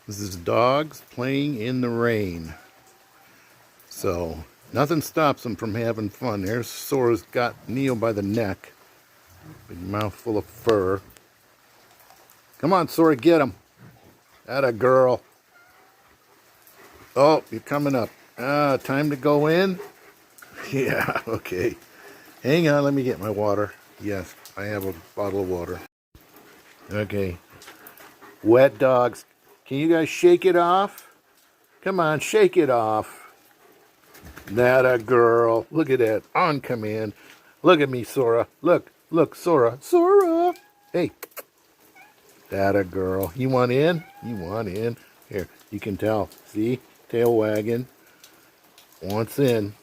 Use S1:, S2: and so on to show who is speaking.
S1: This is dogs playing in the rain. So nothing stops them from having fun. There's Sora's got Neo by the neck. Big mouth full of fur. Come on, Sora, get him. Atta girl. Oh, you're coming up. Time to go in? Yeah, okay. Hang on, let me get my water. Yes, I have a bottle of water. Okay. Wet dogs. Can you guys shake it off? Come on, shake it off. Atta girl. Look at that. On command. Look at me, Sora. Look, Sora. Sora! Hey. Atta girl. You want in? You want in? Here, you can tell. See? Tail wagging. Wants in.